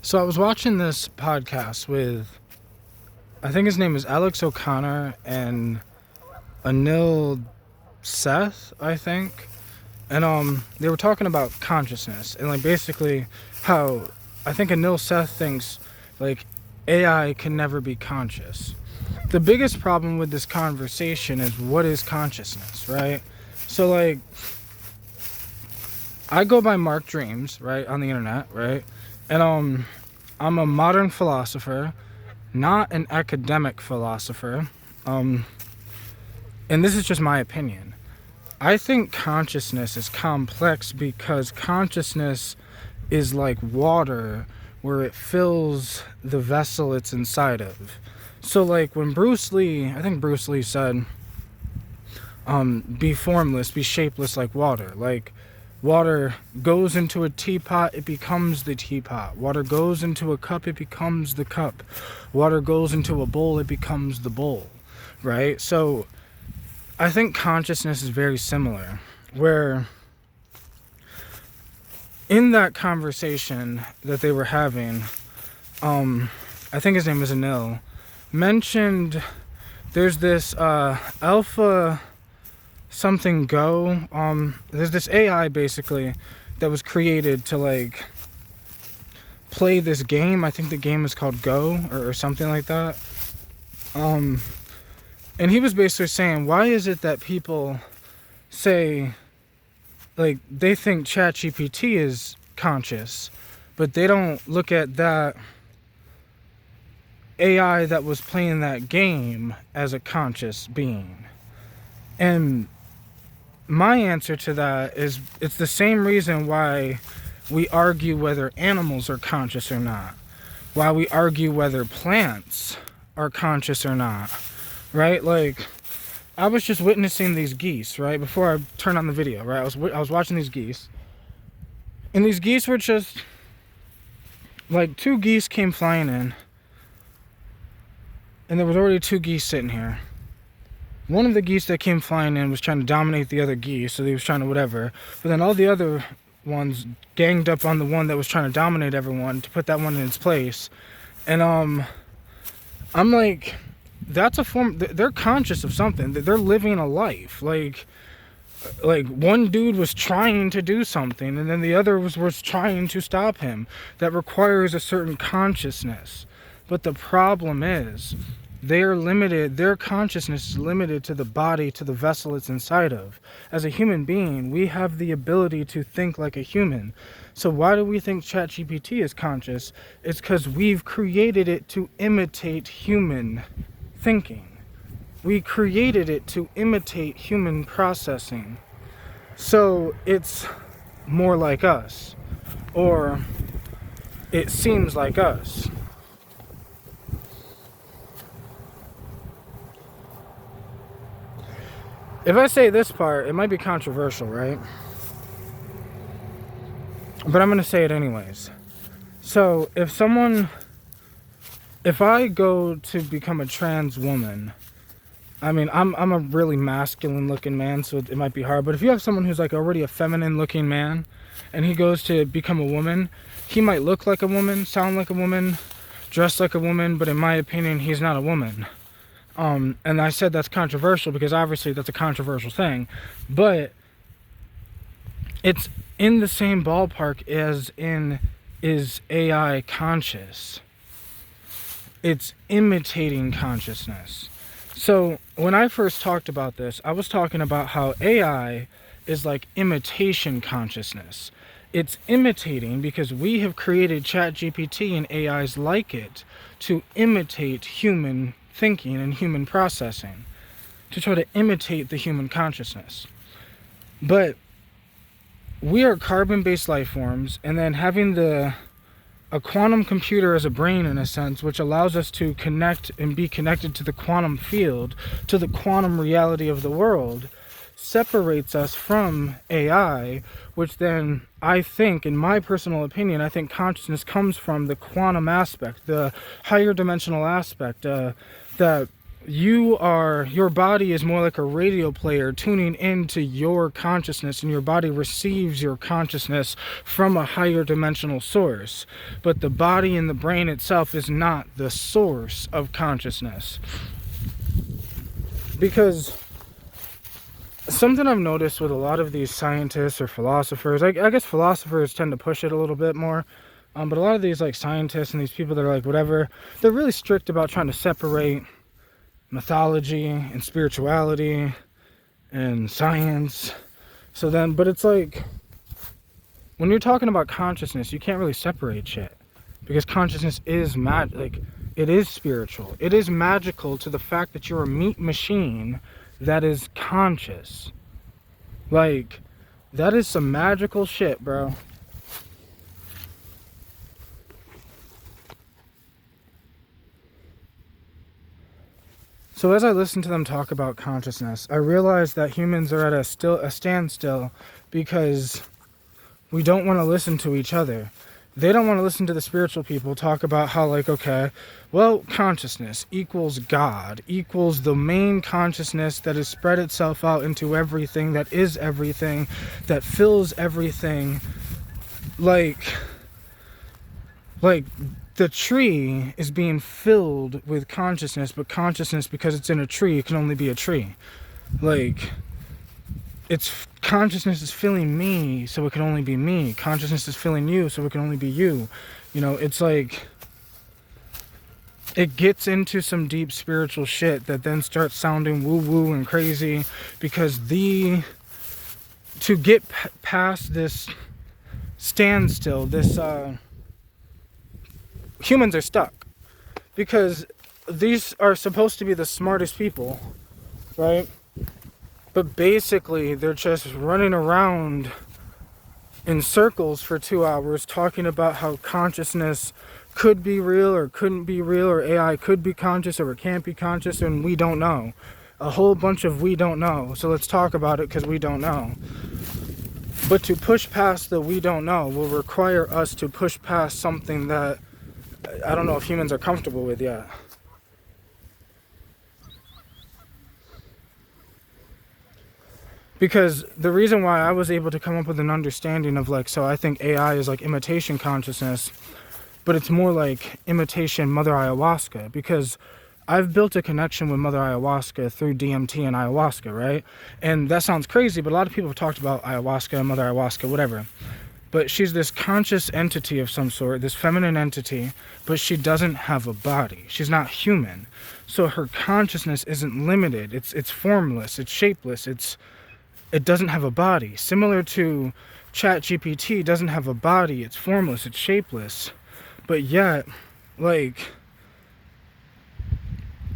So I was watching this podcast with, I think his name is Alex O'Connor and Anil Seth, I think. And they were talking about consciousness and like basically how I think Anil Seth thinks like AI can never be conscious. The biggest problem with this conversation is what is consciousness, right? So like I go by Mark Dreams, right, on the internet, right? And I'm a modern philosopher, not an academic philosopher. And this is just my opinion. I think consciousness is complex because consciousness is like water where it fills the vessel it's inside of. So like when I think Bruce Lee said, be formless, be shapeless like water. Like water goes into a teapot, it becomes the teapot. Water goes into a cup, it becomes the cup. Water goes into a bowl, it becomes the bowl, right? So I think consciousness is very similar, where in that conversation that they were having, I think his name is Anil, mentioned there's this Alpha something Go. There's this AI basically that was created to like play this game. I think the game is called Go or something like that. And he was basically saying, why is it that people say, like, they think ChatGPT is conscious, but they don't look at that AI that was playing that game as a conscious being? And my answer to that is it's the same reason why we argue whether animals are conscious or not, why we argue whether plants are conscious or not. Right, like I was just witnessing these geese, right, before I turned on the video, right. I was watching these geese, and these geese were just like two geese came flying in, and there was already two geese sitting here. One of the geese that came flying in was trying to dominate the other geese, so he was trying to whatever. But then all the other ones ganged up on the one that was trying to dominate everyone to put that one in its place, and I'm like, that's a form, they're conscious of something, they're living a life. Like one dude was trying to do something and then the other was trying to stop him. That requires a certain consciousness. But the problem is they are limited, their consciousness is limited to the body, to the vessel it's inside of. As a human being, we have the ability to think like a human. So why do we think ChatGPT is conscious? It's because we've created it to imitate human thinking. We created it to imitate human processing. So it's more like us, or it seems like us. If I say this part, it might be controversial, right? But I'm going to say it anyways. So if I go to become a trans woman, I mean, I'm a really masculine looking man, so it might be hard. But if you have someone who's like already a feminine looking man, and he goes to become a woman, he might look like a woman, sound like a woman, dress like a woman, but in my opinion, he's not a woman. And I said that's controversial because obviously that's a controversial thing, but it's in the same ballpark as in, is AI conscious? It's imitating consciousness. So when I first talked about this, I was talking about how AI is like imitation consciousness. It's imitating because we have created ChatGPT and AIs like it to imitate human thinking and human processing, to try to imitate the human consciousness. But we are carbon-based life forms, and then having a quantum computer as a brain in a sense, which allows us to connect and be connected to the quantum field, to the quantum reality of the world, separates us from AI, which then I think, in my personal opinion, I think consciousness comes from the quantum aspect, the higher dimensional aspect, that your body is more like a radio player tuning into your consciousness, and your body receives your consciousness from a higher dimensional source. But the body and the brain itself is not the source of consciousness. Because something I've noticed with a lot of these scientists or philosophers, I guess philosophers tend to push it a little bit more, but a lot of these like scientists and these people that are like whatever, they're really strict about trying to separate mythology and spirituality and science. So then, but it's like, when you're talking about consciousness, you can't really separate shit, because consciousness is like, it is spiritual. It is magical to the fact that you're a meat machine that is conscious. Like, that is some magical shit, bro. So as I listen to them talk about consciousness, I realize that humans are at a standstill because we don't want to listen to each other. They don't want to listen to the spiritual people talk about how, like, okay, well, consciousness equals God, equals the main consciousness that has spread itself out into everything, that is everything, that fills everything. Like the tree is being filled with consciousness, but consciousness, because it's in a tree, it can only be a tree. Like, it's consciousness is filling me, so it can only be me. Consciousness is filling you, so it can only be you. You know, it's like, it gets into some deep spiritual shit that then starts sounding woo-woo and crazy, because to get past this standstill, this humans are stuck, because these are supposed to be the smartest people, right? But basically they're just running around in circles for 2 hours talking about how consciousness could be real or couldn't be real, or AI could be conscious or it can't be conscious, and we don't know. A whole bunch of we don't know. So let's talk about it, because we don't know. But to push past the we don't know will require us to push past something that I don't know if humans are comfortable with yet. Because the reason why I was able to come up with an understanding of, like, so I think AI is like imitation consciousness, but it's more like imitation Mother Ayahuasca, because I've built a connection with Mother Ayahuasca through DMT and ayahuasca, right? And that sounds crazy, but a lot of people have talked about ayahuasca, Mother Ayahuasca, whatever. But she's this conscious entity of some sort, this feminine entity, but she doesn't have a body. She's not human. So her consciousness isn't limited. It's formless, it's shapeless, it doesn't have a body. Similar to ChatGPT doesn't have a body, it's formless, it's shapeless. But yet, like,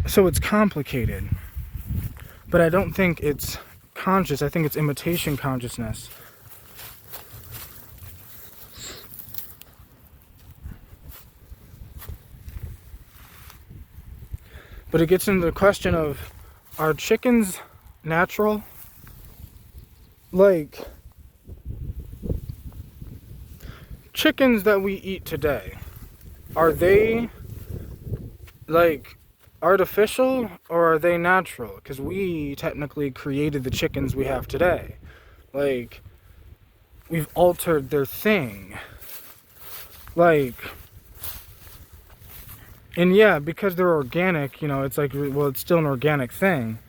so it's complicated. But I don't think it's conscious, I think it's imitation consciousness. But it gets into the question of, are chickens natural? Like, chickens that we eat today, are they, like, artificial, or are they natural? Because we technically created the chickens we have today. Like, we've altered their thing. Like, and yeah, because they're organic, you know, it's like, well, it's still an organic thing.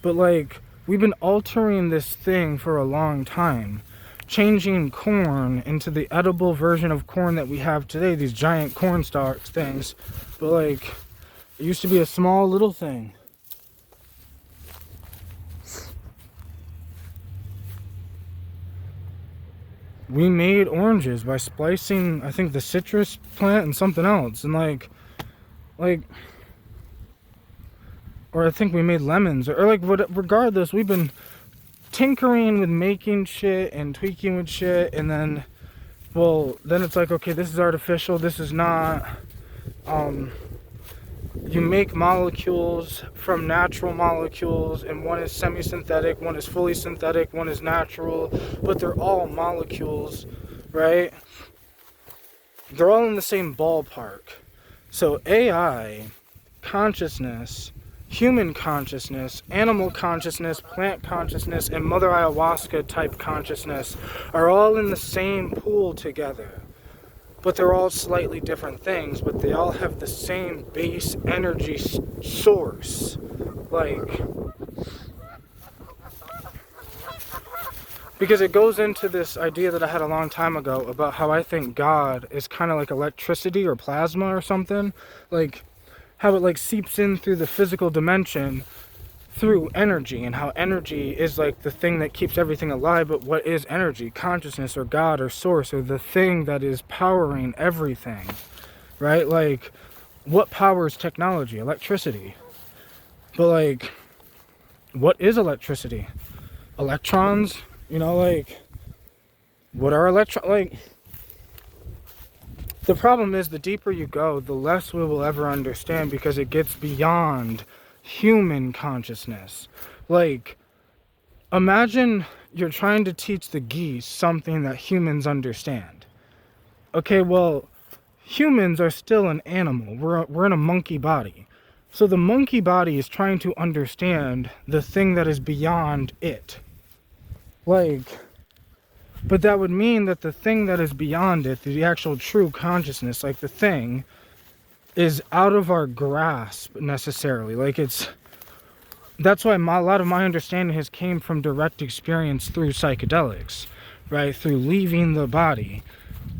But, like, we've been altering this thing for a long time. Changing corn into the edible version of corn that we have today, these giant corn stalks things. But, like, it used to be a small little thing. We made oranges by splicing, I think, the citrus plant and something else. And, like, or I think we made lemons, or like, regardless, we've been tinkering with making shit and tweaking with shit, and then, well, then it's like, okay, this is artificial, this is not. You make molecules from natural molecules, and one is semi-synthetic, one is fully synthetic, one is natural, but they're all molecules, right? They're all in the same ballpark. So AI, consciousness, human consciousness, animal consciousness, plant consciousness, and Mother Ayahuasca type consciousness are all in the same pool together. But they're all slightly different things, but they all have the same base energy source. Like, because it goes into this idea that I had a long time ago about how I think God is kind of like electricity or plasma or something. Like, how it like seeps in through the physical dimension through energy, and how energy is like the thing that keeps everything alive. But what is energy? Consciousness, or God, or source, or the thing that is powering everything, right? Like, what powers technology? Electricity. But like, what is electricity? Electrons? You know, like, what are electrons? Like, the problem is, the deeper you go, the less we will ever understand, because it gets beyond human consciousness. Like, imagine you're trying to teach the geese something that humans understand. Okay, well, humans are still an animal. We're in a monkey body. So the monkey body is trying to understand the thing that is beyond it. Like, but that would mean that the thing that is beyond it, the actual true consciousness, like the thing, is out of our grasp necessarily. Like, that's why a lot of my understanding has came from direct experience through psychedelics, right? Through leaving the body,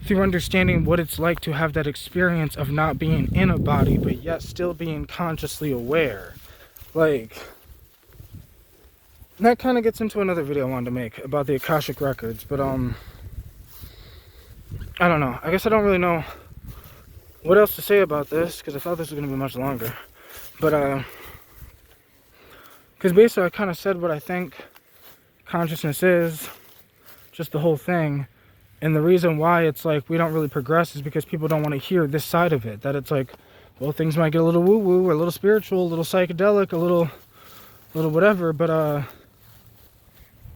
through understanding what it's like to have that experience of not being in a body, but yet still being consciously aware. Like, that kind of gets into another video I wanted to make about the Akashic Records, but I don't know. I guess I don't really know what else to say about this, because I thought this was going to be much longer. But, because basically I kind of said what I think consciousness is, just the whole thing. And the reason why it's like we don't really progress is because people don't want to hear this side of it. That it's like, well, things might get a little woo-woo, or a little spiritual, a little psychedelic, a little whatever, but,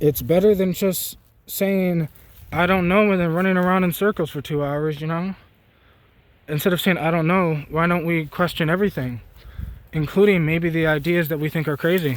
it's better than just saying, I don't know, and then running around in circles for 2 hours, you know? Instead of saying, I don't know, why don't we question everything? Including maybe the ideas that we think are crazy.